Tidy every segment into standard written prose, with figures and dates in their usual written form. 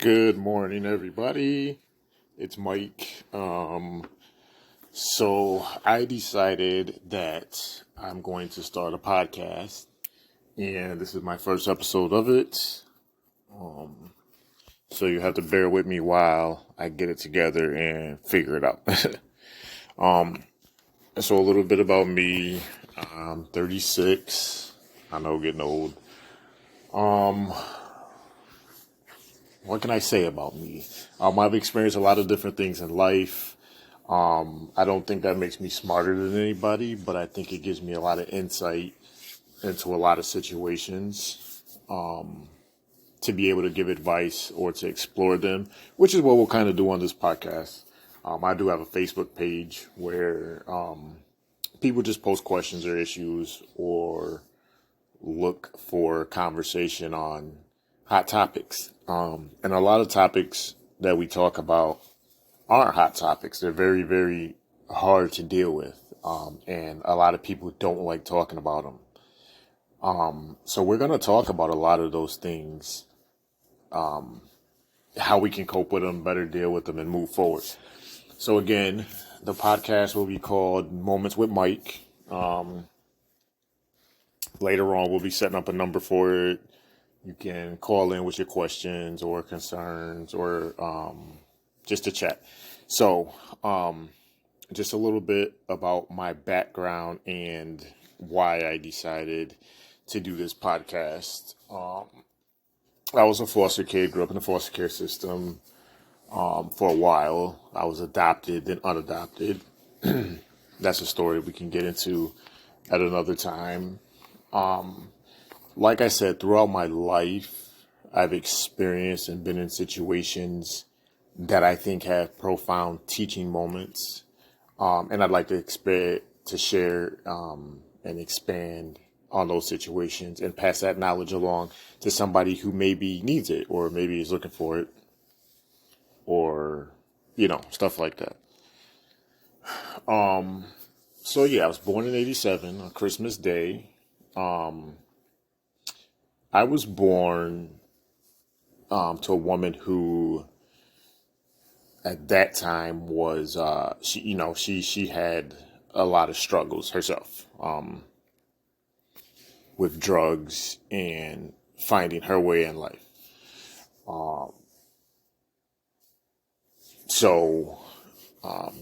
Good morning, everybody. It's Mike. So I decided that I'm going to start a podcast, and this is my first episode of it. So you have to bear with me while I get it together and figure it out. So a little bit about me. I'm 36. I know, getting old. What can I say about me? I've experienced a lot of different things in life. I don't think that makes me smarter than anybody, but I think it gives me a lot of insight into a lot of situations to be able to give advice or to explore them, which is what we'll kind of do on this podcast. I do have a Facebook page where people just post questions or issues or look for conversation on hot topics. And a lot of topics that we talk about aren't hot topics. They're very, very hard to deal with. And a lot of people don't like talking about them. So we're going to talk about a lot of those things, how we can cope with them, better deal with them, and move forward. So again, the podcast will be called Moments with Mike. Later on, we'll be setting up a number for it. You can call in with your questions or concerns or just to chat. So, just a little bit about my background and why I decided to do this podcast. I was a foster kid, grew up in the foster care system for a while. I was adopted, then unadopted. That's a story we can get into at another time. Like I said, throughout my life, I've experienced and been in situations that I think have profound teaching moments. And I'd like to share and expand on those situations and pass that knowledge along to somebody who maybe needs it or maybe is looking for it or, stuff like that. So yeah, I was born in 87 on Christmas Day. I was born to a woman who at that time was she had a lot of struggles herself with drugs and finding her way in life. So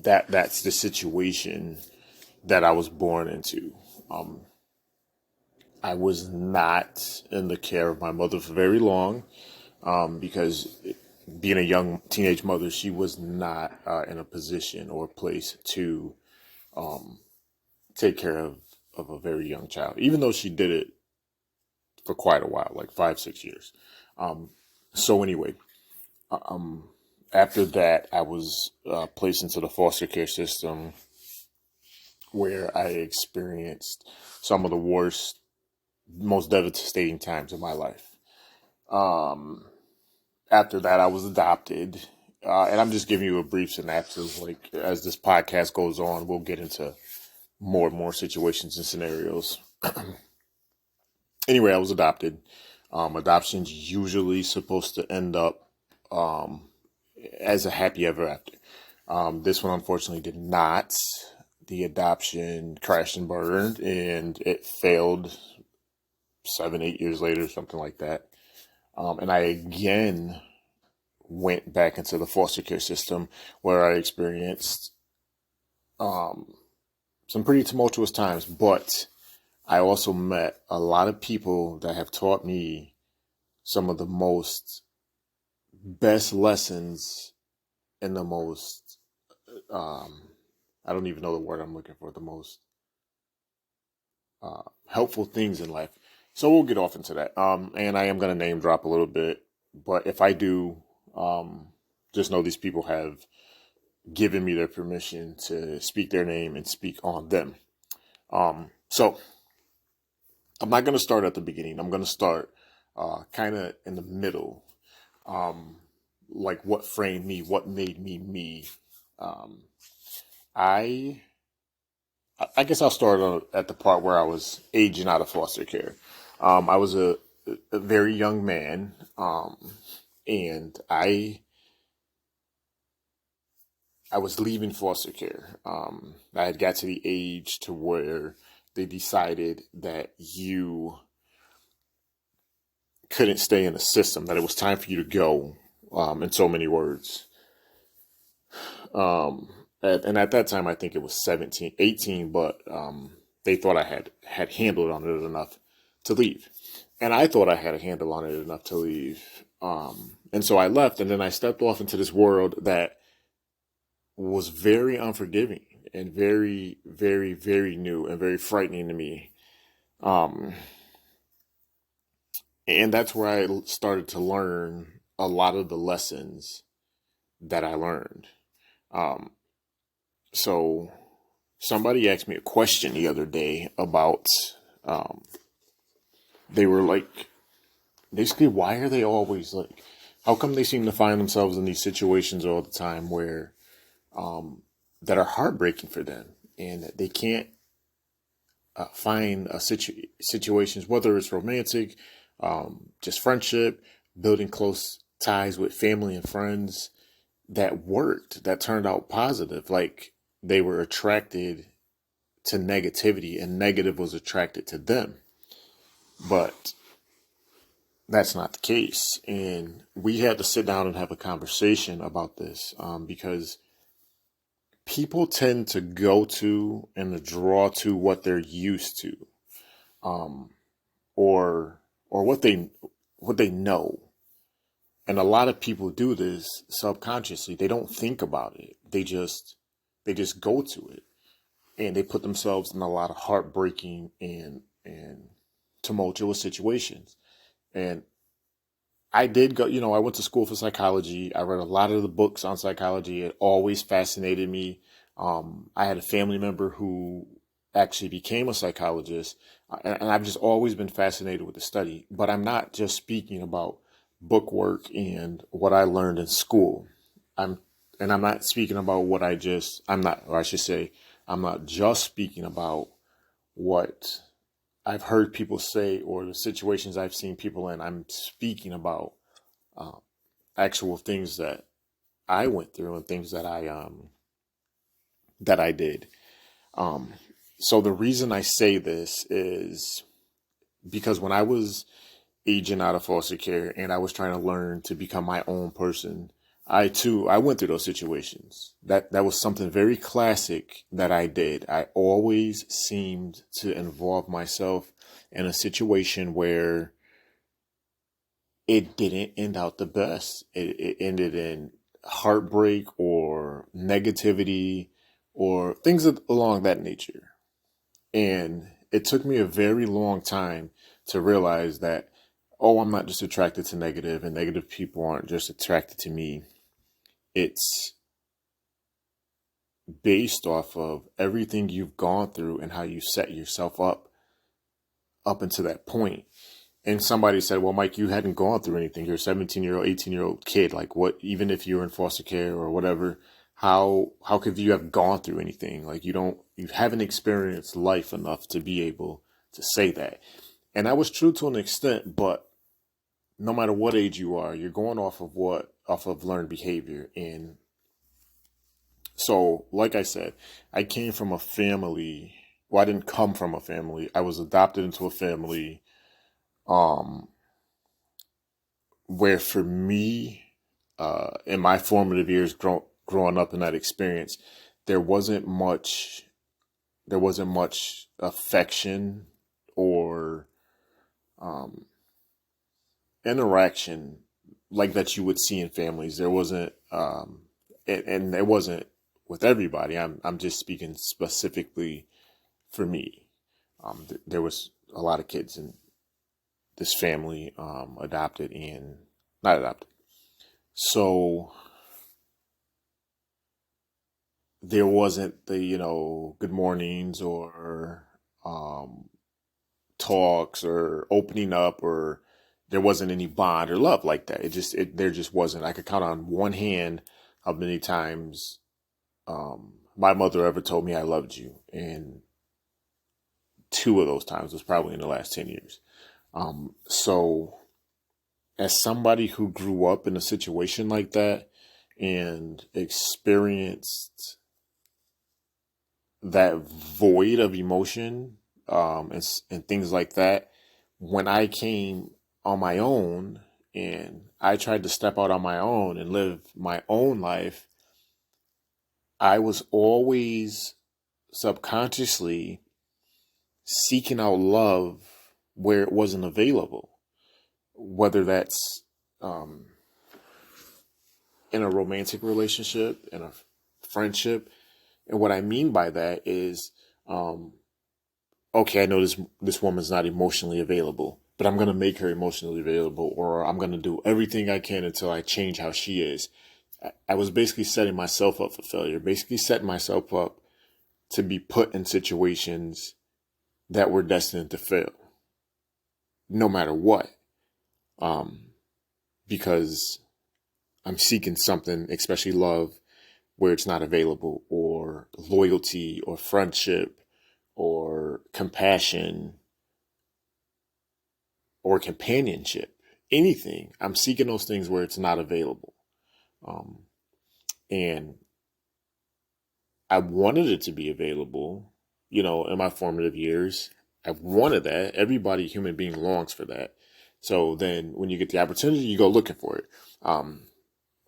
that's the situation that I was born into. I was not in the care of my mother for very long because being a young teenage mother, she was not in a position or place to take care of a very young child, even though she did it for quite a while, like 5, 6 years. So anyway, after that, I was placed into the foster care system where I experienced some of the worst, most devastating times of my life. After that, I was adopted. And I'm just giving you a brief synopsis. Like, as this podcast goes on, we'll get into more and more situations and scenarios. Anyway, I was adopted. Adoption's usually supposed to end up as a happy ever after. This one, unfortunately, did not. The adoption crashed and burned, and it failed 7, 8 years later, something like that. And I again went back into the foster care system where I experienced some pretty tumultuous times, but I also met a lot of people that have taught me some of the most best lessons and the most, I don't even know the word I'm looking for, the most helpful things in life. So we'll get off into that. And I am going to name drop a little bit, but if I do, just know these people have given me their permission to speak their name and speak on them. So I'm not going to start at the beginning. I'm going to start kind of in the middle, like what framed me, what made me me. I guess I'll start at the part where I was aging out of foster care. I was a very young man, And I was leaving foster care. I had got to the age to where they decided that you couldn't stay in the system, that it was time for you to go, in so many words. Um, and at that time, I think it was 17, 18, but they thought I had handled on it enough to leave. And I thought I had a handle on it enough to leave. And so I left, and then I stepped off into this world that was very unforgiving and very, very, very new and very frightening to me. Um, and that's where I started to learn a lot of the lessons that I learned. Um, so somebody asked me a question the other day about, um, they were like, basically, why are they always like, how come they seem to find themselves in these situations all the time where, that are heartbreaking for them, and that they can't find situations, whether it's romantic, just friendship, building close ties with family and friends that worked, that turned out positive. Like they were attracted to negativity and negative was attracted to them. But that's not the case. And we had to sit down and have a conversation about this, because people tend to go to and to draw to what they're used to, um, or what they know. And a lot of people do this subconsciously. They don't think about it. They just go to it, and they put themselves in a lot of heartbreaking and tumultuous situations. And I did go, I went to school for psychology. I read a lot of the books on psychology. It always fascinated me. I had a family member who actually became a psychologist, and I've just always been fascinated with the study. But I'm not just speaking about book work and what I learned in school. I'm, and I'm not speaking about I'm not, or I should say, I'm not just speaking about what I've heard people say or the situations I've seen people in. I'm speaking about uh, actual things that I went through and things that I did. Um, so the reason I say this is because when I was aging out of foster care and I was trying to learn to become my own person, I went through those situations. That was something very classic that I did. I always seemed to involve myself in a situation where it didn't end out the best. It ended in heartbreak or negativity or things along that nature. And it took me a very long time to realize that, oh, I'm not just attracted to negative, and negative people aren't just attracted to me. It's based off of everything you've gone through and how you set yourself up until that point. And somebody said, well, Mike, you hadn't gone through anything. You're a 17-year-old, 18-year-old kid. Like what, even if you're in foster care or whatever, how could you have gone through anything? Like you haven't experienced life enough to be able to say that. And that was true to an extent, but no matter what age you are, you're going off of learned behavior. And so, like I said, I came from a family. Well, I didn't come from a family. I was adopted into a family, um, where for me, in my formative years, growing up in that experience, there wasn't much, there wasn't much affection or um, interaction like that you would see in families. There wasn't, and it wasn't with everybody. I'm just speaking specifically for me. There was a lot of kids in this family, adopted and not adopted. So there wasn't the, good mornings or um, talks or opening up, or there wasn't any bond or love like that. There just wasn't. I could count on one hand how many times my mother ever told me I loved you. And two of those times was probably in the last 10 years. So as somebody who grew up in a situation like that and experienced that void of emotion, and things like that, when I came on my own and I tried to step out on my own and live my own life, I was always subconsciously seeking out love where it wasn't available, whether that's um, in a romantic relationship, in a friendship. And what I mean by that is, um, okay, I know this woman's not emotionally available, but I'm gonna make her emotionally available, or I'm gonna do everything I can until I change how she is. I was basically setting myself up for failure, basically setting myself up to be put in situations that were destined to fail, no matter what. Um, because I'm seeking something, especially love, where it's not available, or loyalty, or friendship, or compassion, or companionship, anything. I'm seeking those things where it's not available. Um, and I wanted it to be available, in my formative years. I wanted that. Everybody, human being, longs for that. So then when you get the opportunity, you go looking for it. Um,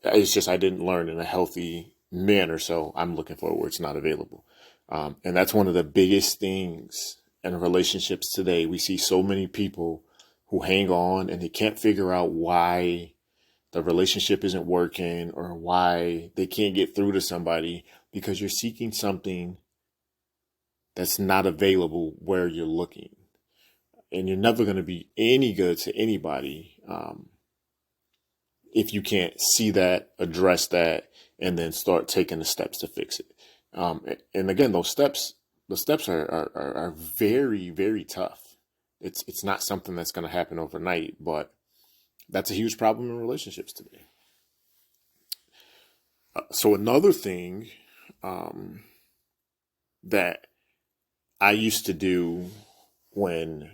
it's just I didn't learn in a healthy manner, so I'm looking for it where it's not available. And that's one of the biggest things in relationships today. We see so many people who hang on and they can't figure out why the relationship isn't working or why they can't get through to somebody, because you're seeking something that's not available where you're looking. And you're never going to be any good to anybody, if you can't see that, address that, and then start taking the steps to fix it. And again, the steps are very, very tough. It's not something that's going to happen overnight, but that's a huge problem in relationships today. So another thing, um, that I used to do when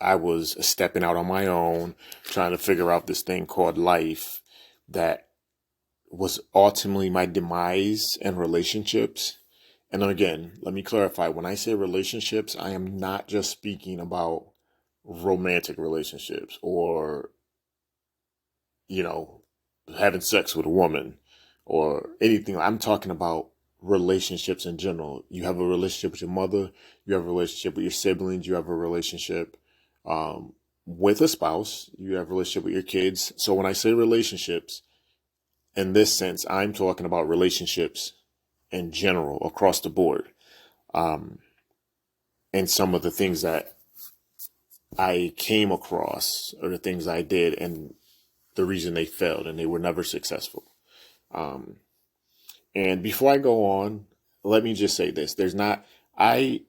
I was stepping out on my own, trying to figure out this thing called life, that was ultimately my demise in relationships. And again, let me clarify, when I say relationships, I am not just speaking about romantic relationships or, you know, having sex with a woman or anything. I'm talking about relationships in general. You have a relationship with your mother, you have a relationship with your siblings, you have a relationship, um, with a spouse, you have a relationship with your kids. So when I say relationships, in this sense, I'm talking about relationships in general across the board. Um, and some of the things that I came across, or the things I did, and the reason they failed and they were never successful. Um, and before I go on, let me just say this: I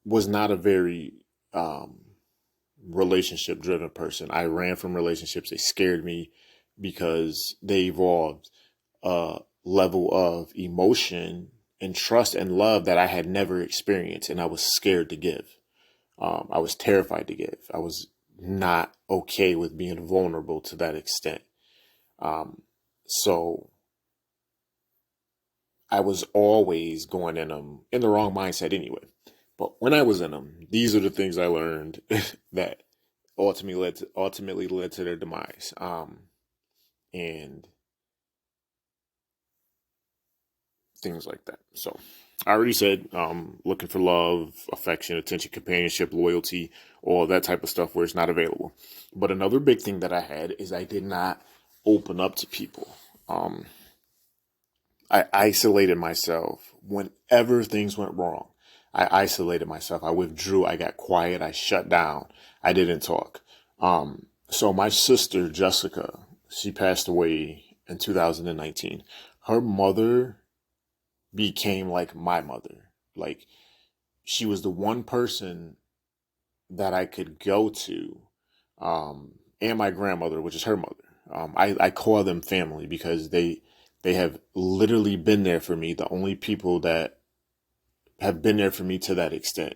was not a very, um, relationship driven person. I ran from relationships. They scared me because they evolved a level of emotion and trust and love that I had never experienced, and I was scared to give. I was terrified to give. I was not okay with being vulnerable to that extent. So I was always going in them in the wrong mindset anyway. But when I was in them, these are the things I learned that ultimately led to their demise. And things like that. So I already said, looking for love, affection, attention, companionship, loyalty, all that type of stuff where it's not available. But another big thing that I had is I did not open up to people. Um, I isolated myself whenever things went wrong. I isolated myself. I withdrew. I got quiet. I shut down. I didn't talk. So my sister, Jessica, she passed away in 2019. Her mother became like my mother. Like, she was the one person that I could go to, and my grandmother, which is her mother. I call them family because they have literally been there for me. The only people that have been there for me to that extent.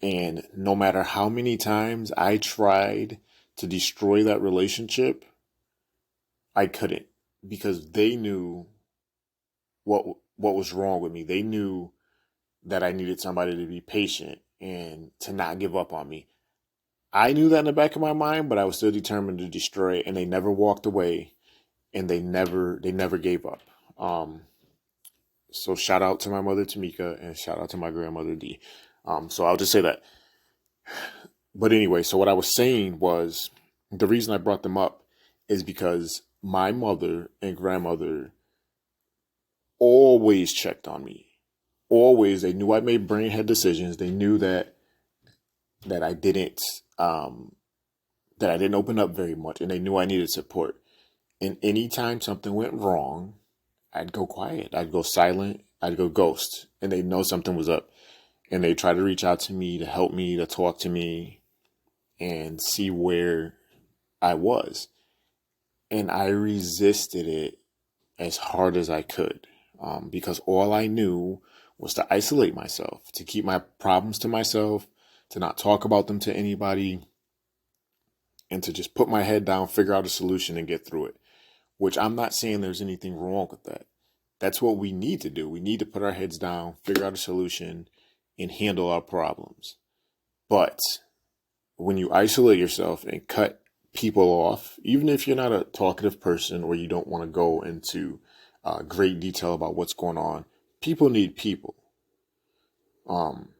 And no matter how many times I tried to destroy that relationship, I couldn't, because they knew what what was wrong with me. They knew that I needed somebody to be patient and to not give up on me. I knew that in the back of my mind, but I was still determined to destroy it, and they never walked away, and they never gave up. Um, so shout out to my mother Tamika, and shout out to my grandmother Dee. So I'll just say that. But anyway, so what I was saying was, the reason I brought them up is because my mother and grandmother always checked on me. Always, they knew I made brainhead decisions. They knew that I didn't um, that I didn't open up very much, and they knew I needed support. And anytime something went wrong, I'd go quiet. I'd go silent. I'd go ghost, and they'd know something was up. And they try to reach out to me, to help me, to talk to me, and see where I was. And I resisted it as hard as I could, because all I knew was to isolate myself, to keep my problems to myself, to not talk about them to anybody, and to just put my head down, figure out a solution, and get through it. Which, I'm not saying there's anything wrong with that. That's what we need to do. We need to put our heads down, figure out a solution, and handle our problems. But when you isolate yourself and cut people off, even if you're not a talkative person or you don't want to go into great detail about what's going on, people need people. Um,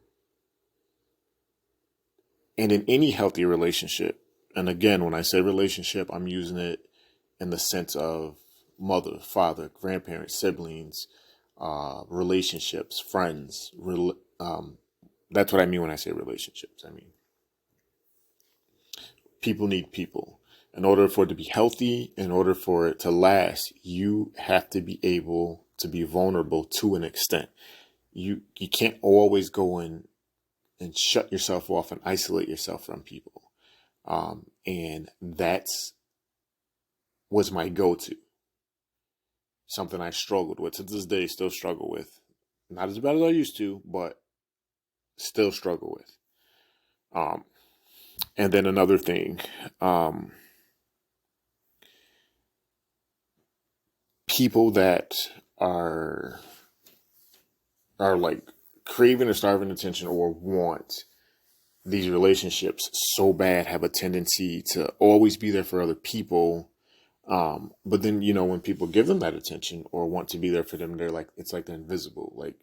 and in any healthy relationship, and again, when I say relationship, I'm using it in the sense of mother, father, grandparents, siblings, relationships, friends. That's what I mean when I say relationships. I mean, people need people. In order for it to be healthy, in order for it to last, you have to be able to be vulnerable to an extent. You can't always go in and shut yourself off and isolate yourself from people. And that's was my go-to. Something I struggled with to this day, still struggle with. Not as bad as I used to, but still struggle with. Um, and then another thing, um, people that are are like craving or starving attention or want these relationships so bad have a tendency to always be there for other people. But then, when people give them that attention or want to be there for them, they're like, it's like they're invisible. Like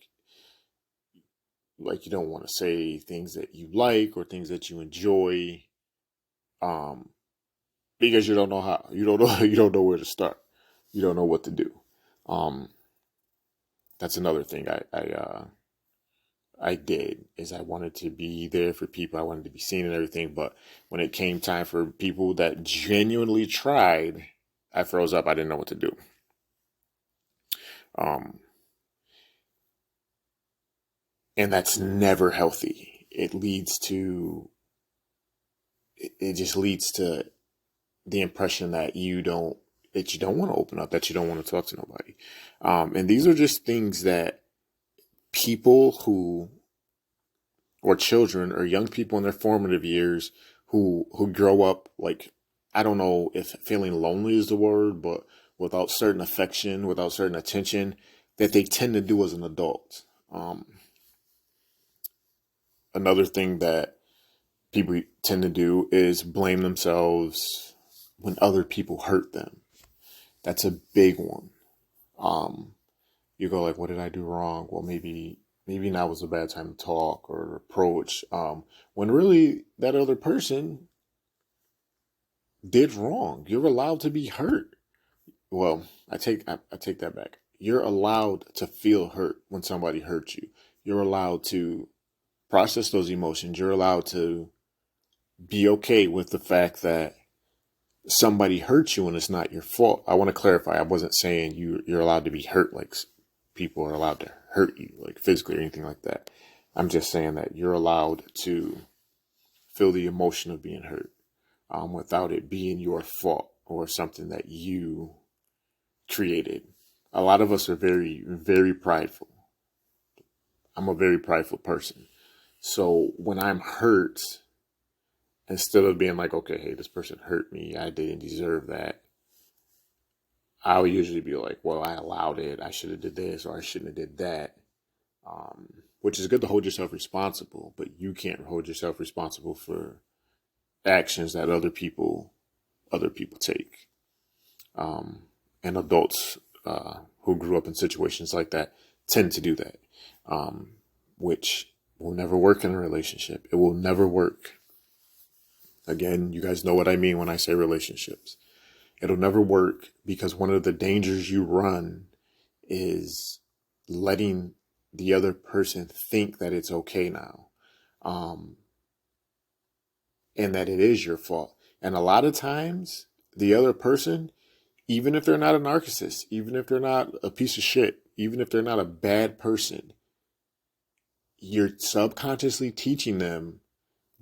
you don't want to say things that you like or things that you enjoy, um, because you don't know how, you don't know, you don't know where to start. You don't know what to do. Um, that's another thing I did, is I wanted to be there for people. I wanted to be seen and everything. But when it came time for people that genuinely tried, I froze up. I didn't know what to do. Um, and that's never healthy. It just leads to the impression that you don't want to open up, that you don't want to talk to nobody. And these are just things that people who, or children or young people in their formative years who grow up, like, I don't know if feeling lonely is the word, but without certain affection, without certain attention, that they tend to do as an adult. Another thing that people tend to do is blame themselves when other people hurt them. That's a big one. Um, you go like, what did I do wrong? Well, maybe now was a bad time to talk or approach. When really that other person did wrong. You're allowed to be hurt. Well, I take that back. You're allowed to feel hurt when somebody hurts you. You're allowed to process those emotions. You're allowed to be okay with the fact that somebody hurt you and it's not your fault. I want to clarify. I wasn't saying you're allowed to be hurt, like people are allowed to hurt you, like physically or anything like that. I'm just saying that you're allowed to feel the emotion of being hurt, without it being your fault or something that you created. A lot of us are very, very prideful. I'm a very prideful person. So when I'm hurt, instead of being like, okay, hey, this person hurt me, I didn't deserve that, I would usually be like, well, I allowed it. I should have did this or I shouldn't have did that. Which is good to hold yourself responsible, but you can't hold yourself responsible for actions that other people take. And adults who grew up in situations like that tend to do that, which will never work in a relationship. It will never work. Again, you guys know what I mean when I say relationships. It'll never work because one of the dangers you run is letting the other person think that it's okay now, and that it is your fault. And a lot of times, the other person, even if they're not a narcissist, even if they're not a piece of shit, even if they're not a bad person, you're subconsciously teaching them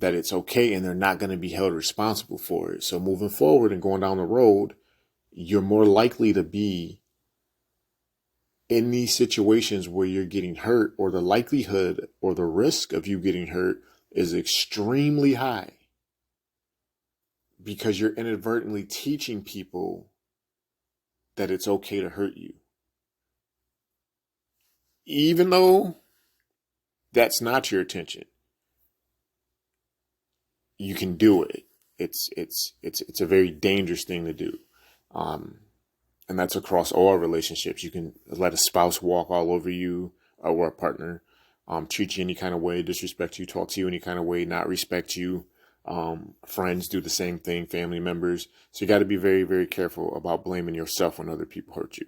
that it's okay and they're not going to be held responsible for it. So moving forward and going down the road, you're more likely to be in these situations where you're getting hurt, or the likelihood or the risk of you getting hurt is extremely high because you're inadvertently teaching people that it's okay to hurt you. Even though that's not your intention, you can do it. It's a very dangerous thing to do. And that's across all relationships. You can let a spouse walk all over you, or a partner, treat you any kind of way, disrespect you, talk to you any kind of way, not respect you. Friends do the same thing, family members. So you got to be very, very careful about blaming yourself when other people hurt you.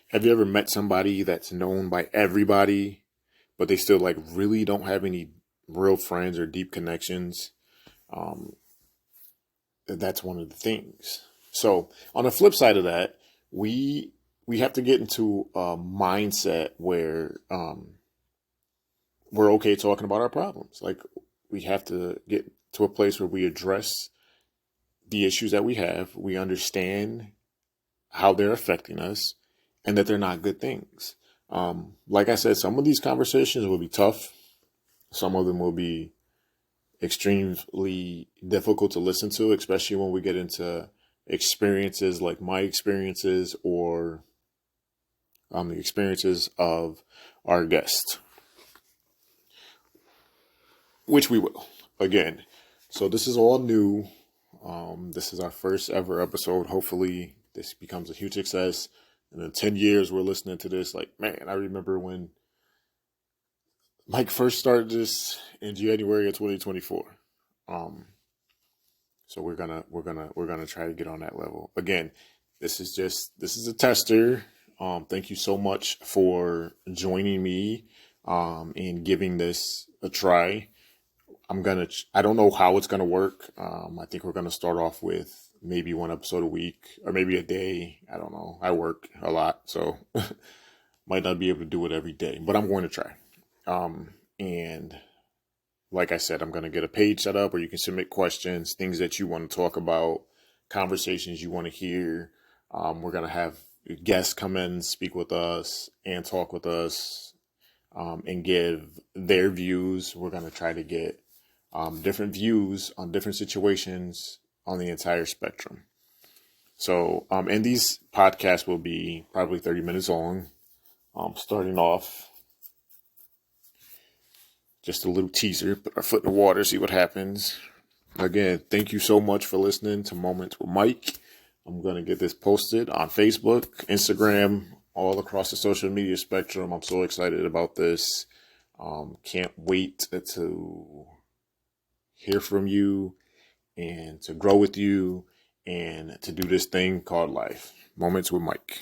Have you ever met somebody that's known by everybody, but they still like really don't have any real friends or deep connections? That's one of the things. So on the flip side of that, we have to get into a mindset where we're okay talking about our problems. Like, we have to get to a place where we address the issues that we have. We understand how they're affecting us and that they're not good things. Like I said, some of these conversations will be tough. Some of them will be extremely difficult to listen to, especially when we get into experiences like my experiences, or the experiences of our guest, which we will again. So this is all new. This is our first ever episode. Hopefully this becomes a huge success. And in 10 years, we're listening to this like, man, I remember when Mike first started this in January of 2024. So we're gonna try to get on that level. Again, this is a tester. Thank you so much for joining me, and giving this a try. I don't know how it's gonna work. I think we're gonna start off with maybe one episode a week or maybe a day. I don't know. I work a lot, so might not be able to do it every day, but I'm going to try. And like I said, I'm going to get a page set up where you can submit questions, things that you want to talk about, conversations you want to hear. We're going to have guests come in, speak with us, and talk with us, and give their views. We're going to try to get different views on different situations on the entire spectrum. So, and these podcasts will be probably 30 minutes long. Starting off, just a little teaser, put our foot in the water, see what happens. Again, thank you so much for listening to Moments with Mike. I'm going to get this posted on Facebook, Instagram, all across the social media spectrum. I'm so excited about this. Can't wait to hear from you and to grow with you and to do this thing called life. Moments with Mike.